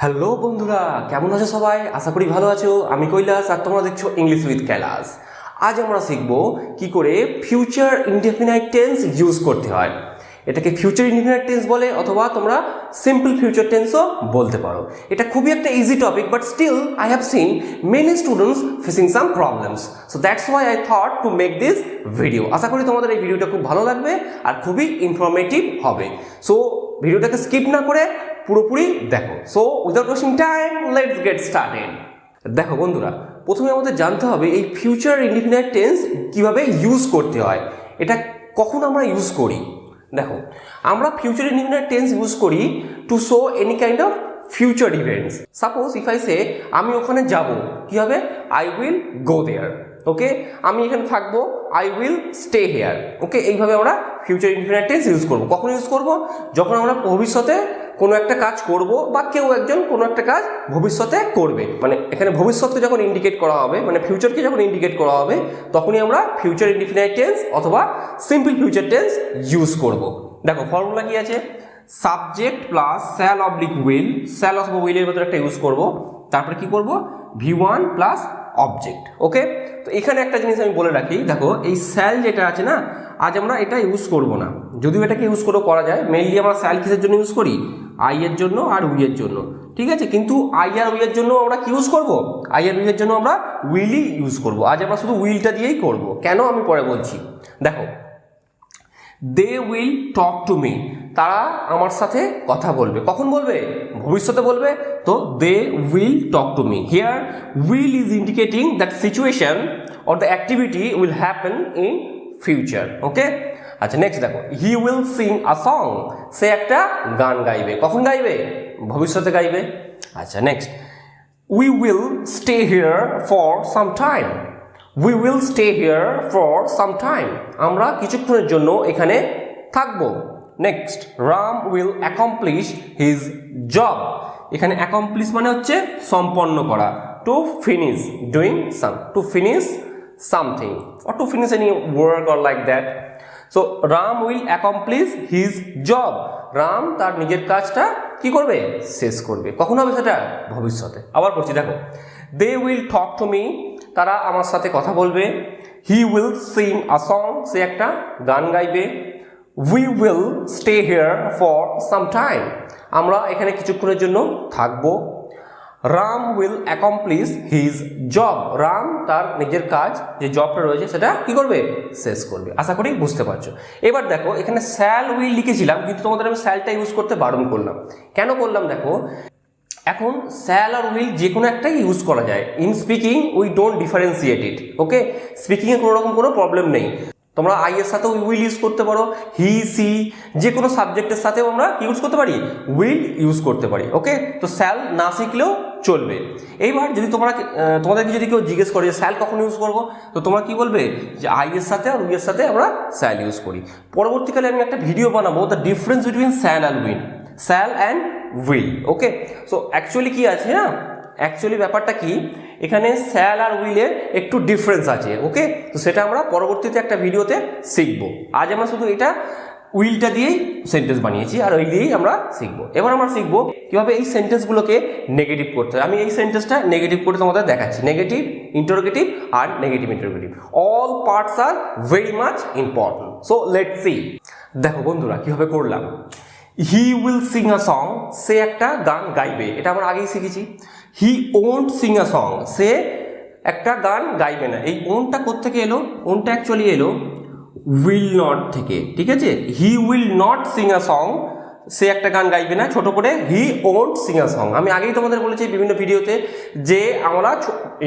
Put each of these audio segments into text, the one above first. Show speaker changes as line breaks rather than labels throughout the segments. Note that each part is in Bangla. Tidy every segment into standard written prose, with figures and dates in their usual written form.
হ্যালো বন্ধুরা, কেমন আছো সবাই? আশা করি ভালো আছো। আমি কৈলাস আর তোমরা দেখছো ইংলিশ উইথ কৈলাস। আজ আমরা শিখব কি করে ফিউচার ইনডেফিনাইট টেন্স ইউজ করতে হয়। এটাকে ফিউচার ইনডেফিনাইট টেন্স বলে, অথবা তোমরা সিম্পল ফিউচার টেন্সও বলতে পারো। এটা খুবই একটা easy topic, but still I have seen many students facing some problems, so that's why I thought to make this video. আশা করি তোমাদের এই ভিডিওটা খুব ভালো লাগবে আর খুবই ইনফরমেটিভ হবে। সো ভিডিওটাকে স্কিপ না করে পুরোপুরি দেখো। So without wasting time, let's get started. দেখো বন্ধুরা, প্রথমে আমাদের জানতে হবে এই ফিউচার ইনডিফিনাইট টেন্স কিভাবে ইউজ করতে হয়, এটা কখন আমরা ইউজ করি। দেখো, আমরা ফিউচার ইনডিফিনাইট টেন্স ইউজ করি to show any kind of future events. Suppose if I say আমি ওখানে যাব, কি হবে? আই উইল গো দেয়ার। ওকে, আমি এখানে থাকবো, আই উইল স্টে হেয়ার। ওকে, এইভাবে আমরা ফিউচার ইনডিফিনাইট টেন্স ইউজ করবো। কখন ইউজ করব? যখন আমরা ভবিষ্যতে কোনো একটা কাজ করব, বা কেউ একজন কোনো একটা কাজ ভবিষ্যতে করবে। মানে এখানে ভবিষ্যৎকে যখন ইন্ডিকেট করা হবে, মানে ফিউচারকে যখন ইন্ডিকেট করা হবে, তখনই আমরা ফিউচার ইনডিফিনাইট টেন্স অথবা সিম্পল ফিউচার টেন্স ইউজ করব। দেখো, ফর্মুলা কি আছে? Subject plus shall oblique will, shall অথবা উইলের ভেতরে একটা ইউজ করব। তারপরে কি করব? V1 plus object. ওকে, তো এখানে একটা জিনিস আমি বলে রাখি, দেখো এই স্যাল যেটা আছে না, আজ আমরা এটা ইউজ করব না। যদিও এটাকে ইউজ করেও করা যায়, মেইনলি আমরা স্যাল কিসের জন্য ইউজ করি? আই এর জন্য আর উই এর জন্য, ঠিক আছে। কিন্তু আই আর উই এর জন্য আমরা কি ইউজ করব? আই আর উই এর জন্য আমরা উইলই ইউজ করব। আজ আমরা শুধু উইলটা দিয়েই করব। কেন আমি পরে বলছি। দেখো, they will talk to me, তারা আমার সাথে কথা বলবে। কখন বলবে? ভবিষ্যতে বলবে। তো they will talk to me. Here will is indicating that situation or the activity will happen in future. Okay, আচ্ছা নেক্সট দেখো, he will sing a song, সে একটা গান গাইবে। কখন গাইবে? ভবিষ্যতে গাইবে। আচ্ছা next, we will stay here for some time, we will stay here for some time, আমরা কিছুক্ষণের জন্য এখানে থাকবো। Next, Ram will accomplish his job, এখানে অ্যাকমপ্লিশ মানে হচ্ছে সম্পন্ন করা। To finish doing some, to finish something or to finish any work or like that. So Ram will accomplish his job, Ram তার নিজের কাজটা কি করবে? শেষ করবে। কখন হবে সেটা? ভবিষ্যতে। আবার বলছি, দেখো, they will talk to me, তারা আমার সাথে কথা বলবে। He will sing a song, সে একটা গান গাইবে। We will stay here for some time, আমরা এখানে কিছুক্ষণের জন্য থাকবো। Ram will accomplish his job, Ram তার নিজের কাজ যে জবটা রয়েছে সেটা কি করবে? শেষ করবে। আশা করি বুঝতে পারছো। এবার দেখো, এখানে শ্যাল উইল লিখেছিলাম, কিন্তু তোমাদের আমি শ্যালটা ইউজ করতে বারণ করলাম। কেন করলাম? দেখো, এখন শ্যাল আর উইল যে কোনো একটাই ইউজ করা যায়। In speaking we don't differentiate it. Okay, স্পিকিংয়ে কোনো রকম কোনো প্রবলেম নেই। তোমরা আই এর সাথেও উইল ইউজ করতে পারো, হি সি যে কোনো সাবজেক্টের সাথেও আমরা কি ইউজ করতে পারি? উইল ইউজ করতে পারি। ওকে, তো শ্যাল না শিখলেও চলবে। এইবার যদি তোমাদেরকে যদি কেউ জিজ্ঞেস করে যে শ্যাল কখন ইউজ করবো, তো তোমরা কি বলবে? যে আই এর সাথে আর উই এর সাথে আমরা শ্যাল ইউজ করি। পরবর্তীকালে আমি একটা ভিডিও বানাবো, the difference between shall and will, shall and will. Okay, so actually কি আছে না, অ্যাকচুয়ালি ব্যাপারটা কি, এখানে শ্যাল আর উইলের একটু ডিফারেন্স আছে। ওকে, তো সেটা আমরা পরবর্তীতে একটা ভিডিওতে শিখবো। আজ আমরা শুধু এটা উইলটা দিয়েই সেন্টেন্স বানিয়েছি, আর ওই দিয়েই আমরা শিখবো। এবার আমরা শিখবো কিভাবে এই সেন্টেন্সগুলোকে নেগেটিভ করতে হয়। আমি এই সেন্টেন্সটা নেগেটিভ করে তোমাদের দেখাচ্ছি। নেগেটিভ ইন্টারোগেটিভ আর negative interrogative, all parts are very much important. So let's see. দেখো বন্ধুরা, কিভাবে করলাম। He will sing a song, সে একটা গান গাইবে, এটা আমরা আগেই শিখেছি। He won't sing a song, সে একটা গান গাইবে না। এই ওনটা কোত্থেকে এলো? ওনটা অ্যাকচুয়ালি এলো উইল নট থেকে, ঠিক আছে। He will not sing a song, সে একটা গান গাইবে না। ছোট করে, হি ওন্ট সিং আ সং। আমি আগেই তোমাদের বলেছি বিভিন্ন ভিডিওতে যে আমরা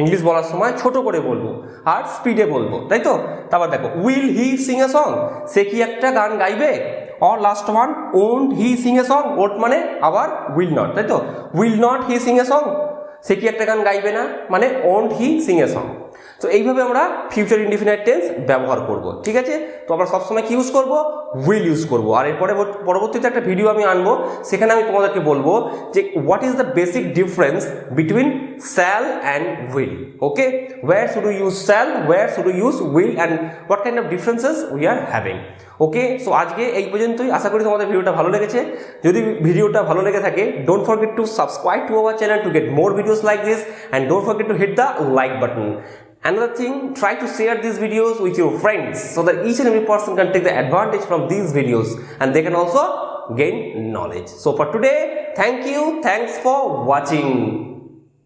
ইংলিশ বলার সময় ছোট করে বলবো আর স্পিডে বলবো, তাই তো। তারপর দেখো, will he sing a song, সে কি একটা গান গাইবে। और last one, won't he sing a song, won't মানে আবার উইল নট, তাই তো। Will not he sing a song, সে কি একটা গান গাইবে না, মানে won't he sing a song. তো এইভাবে আমরা ফিউচার ইনডিফিনাইট টেন্স ব্যবহার করব, ঠিক আছে। তো আমরা সবসময় কি ইউজ করব? উইল ইউজ করব। আর এরপরে পরবর্তীতে একটা ভিডিও আমি আনবো, সেখানে আমি তোমাদেরকে বলবো যে what is the basic difference between shall and will. Okay, where should you use shall, where should you use will, and what kind of differences we are having. Okay, so আজকে এই পর্যন্তই। আশা করি তোমাদের ভিডিওটা ভালো লেগেছে। যদি ভিডিওটা ভালো লেগে থাকে, don't forget to subscribe to our channel to get more videos like this, and don't forget to hit the like button. Another thing, try to share these videos with your friends so that each and every person can take the advantage from these videos and they can also gain knowledge. So for today, thank you, thanks for watching.